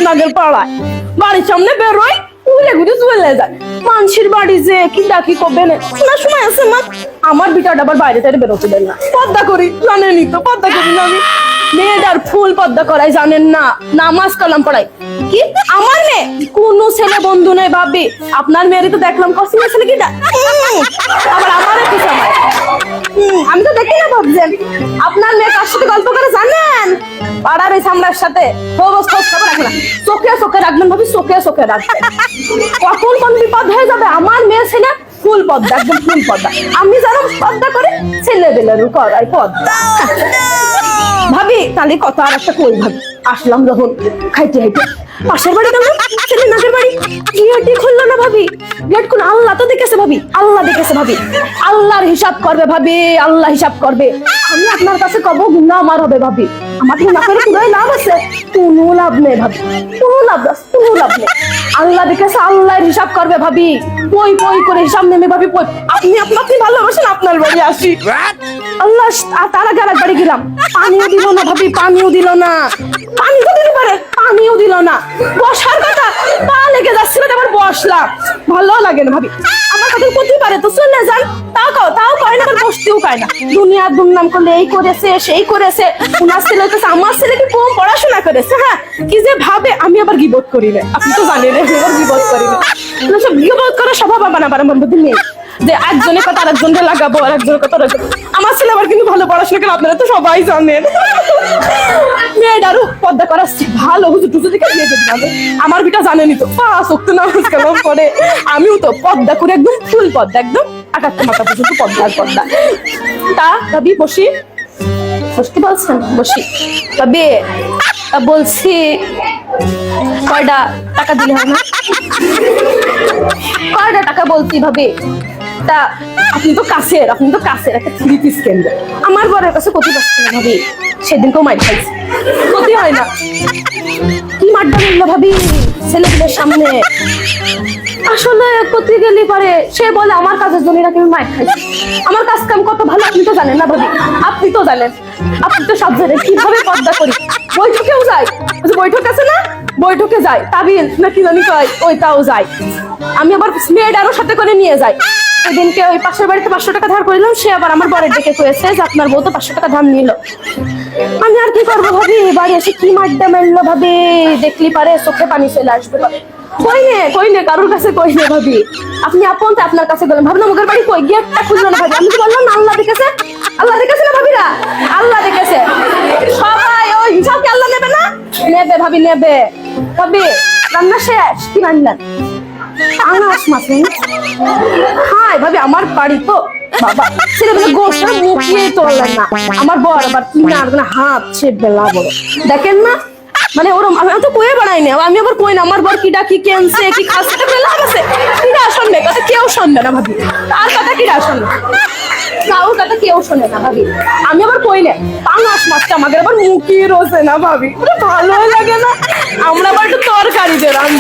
আপনাদের পাড়ায় বাড়ির সামনে বেরোয় ঘুরে ঘুরে চলে যায়। মানুষের বাড়ি যে কি ডাকি কবে না শোনার সময় আছে মা। আমার বিটাটা আবার বাইরে টাইরে বেরোতে দেন না। পর্দা করি জানেনই তো, পর্দা করি না আমি। মেয়েটার ফুল পর্দা করাই জানেন না, নামাজ কালাম পড়াই। কি আমার মেয়ে? কোন ছেলে বন্ধু নেই ভাবি। আপনার মেয়েরই তো দেখলাম কসিমা ছেলে কি আবার আমারও কি সময়। আমি তো দেখি না ভাবছেন। আপনার মেয়ে কার সাথে গল্প করে জানেন? পাড়ার এই সামলার সাথে। চোখে চোখে রাখবেন ভাবি, চোখে চোখে রাখবেন। কখন কোন বিপদ হয়ে যাবে। আমার মেয়ে ছেলে ফুল পদ্মা, একদম ফুল পদ্মা। আমি যেন পদ্মা করে ছেলে বেলের করাই পদ্মা। ভাবি তাহলে কথা আর একটা কই ভাবি। আসলাম যখন খাইতে খাইতে পাশের বাড়ি গেলাম, ছেলে নাকের বাড়ি গেটই খুললো না ভাবি। গেট খুলে আল্লাহ তো দেখেছে ভাবি, আল্লাহ দেখেছে ভাবি। আল্লাহর হিসাব করবে ভাবি, আল্লাহ হিসাব করবে। আমি আপনার কাছে কব গুনাহ আমার হবে ভাবি। আমার গুনাহ করে পুরোই লাভ আছে? কোনো লাভ নেই ভাবি, কোনো লাভ আছে, কোনো লাভ নেই। আল্লাহ দেখেছে, আল্লাহর হিসাব করবে ভাবি। পই পই করে হিসাব নেমে ভাবি। পই আপনি আপনি ভালোবাসেন, আপনার বাড়ি আসি। আল্লাহ তার আগে আর বাড়ি গেলাম, পানিও দিল না ভাবি, পানিও দিল না। পানি তো দিতে পারে, পানিও দিল না। বসার কথা পা লেগে যাচ্ছিল, আবার বসলাম। ভালো লাগে না ভাবি। আমার কথা করতে পারে তো চলে যান, তাও কয় না, বসতেও কয় না। দুনিয়ার দুর্নাম করলে এই করেছে সেই করেছে। উনার ছেলে হইতেছে, আমার ছেলে কি কম পড়াশোনা করেছে? হ্যাঁ কি যে ভাবে। আমি আবার গিবত করি না, আপনি তো জানেন এবার গিবত করি না। সব গিবত করার স্বভাব আমার মধ্যে নেই যে একজনের কথা আরেকজনকে লাগাবো, আর একজনের কথা আমার ছেলে আবার কিন্তু ভালো পড়াশোনা করে, আপনারা তো সবাই জানেন। মেয়েটারও পর্দা করা ভালো, হুজুর টুজুর দিকে নিয়ে যেতে হবে। আমার বিটা জানেনি তো, 5 ওয়াক্ত নামাজ কালাম পড়ে। আমিও তো পর্দা করে একদম ফুল পর্দা, একদম আকাশটা মাথা পর্যন্ত পর্দার পর্দা। তা ভাবি বসি, বসতে বলছেন বসি তবে। বলছি কয়টা টাকা দিলে হয় না? কয়টা টাকা বলছি ভাবি। তা আপনি তো কাছের একটা 3 পিস কেন্দ্র। আমার বরের কাছে কত পাচ্ছি না ভাবি। সেদিনকেও মাইর খাইছি, ক্ষতি হয় না। কি মারটা বললো ভাবি ছেলেগুলোর সামনে। আসলে ক্ষতি গেলি পারে সে বলে আমার কাজের জন্য নাকি আমি মাইর খাইছি। আমার কাজ কাম কত ভালো আপনি তো জানেন না ভাবি। আপনি তো জানেন, আপনি তো সব জানেন কিভাবে পর্দা করি। বৈঠকেও যাই, বৈঠক আছে না, বৈঠকে যাই। তাবিল না কি জানি কয়, ওইটাও যাই। আমি আবার মেয়েটারও সাথে করে নিয়ে যাই। সেদিনকে ওই পাশের বাড়িতে 500 টাকা ধার করিলাম, সে আবার আমার বরের ডেকে কয়েছে যে আপনার বউ তো 500 টাকা ধার নিল। আমি আর কি করবো ভাবি, বাড়ি এসে কি মাড্ডা মেললো ভাবি, দেখলি পারে চোখে পানি চলে আসবে। কইনে কারোর কাছে কইনে ভাবি। আপনি আপন তো আপনার কাছে গেলেন, ভাবলাম ওদের বাড়ি কই, গেটটা খুললো না ভাবি। আমি তো বললাম আল্লাহ দেখেছে, আল্লাহ দেখেছে না ভাবিরা, আল্লাহ দেখেছে। সবাই ওই হিসাব কি আল্লাহ নেবে না? নেবে ভাবি, নেবে। ভাবি রান্না শেষ, কি রান্নার? আনাস মাছ। হ্যাঁ ভাবি আমার বাড়ি তো বাবা ছেলেবেলা গোষ্ঠটা মুখিয়ে তোলেন না। আমার বর আবার কি না হাত সে বেলা বড় দেখেন না, মানে ওরম। আমি তো কয়ে বেড়াই না, আমি আবার কই না আমার বর কি ডাকি কেনছে কি খাচ্ছে, বেলা আছে কিরা শুনবে কথা, কেউ শুনবে না ভাবি। আর কথা কিরা শুনবে, কাউ কথা কেউ শোনে না ভাবি। আমি আবার কই না পাঙাশ মাছটা আমাদের আবার মুখিয়ে রোজে না ভাবি, ভালোই লাগে না। আমরা আবার একটু তরকারি দিলাম।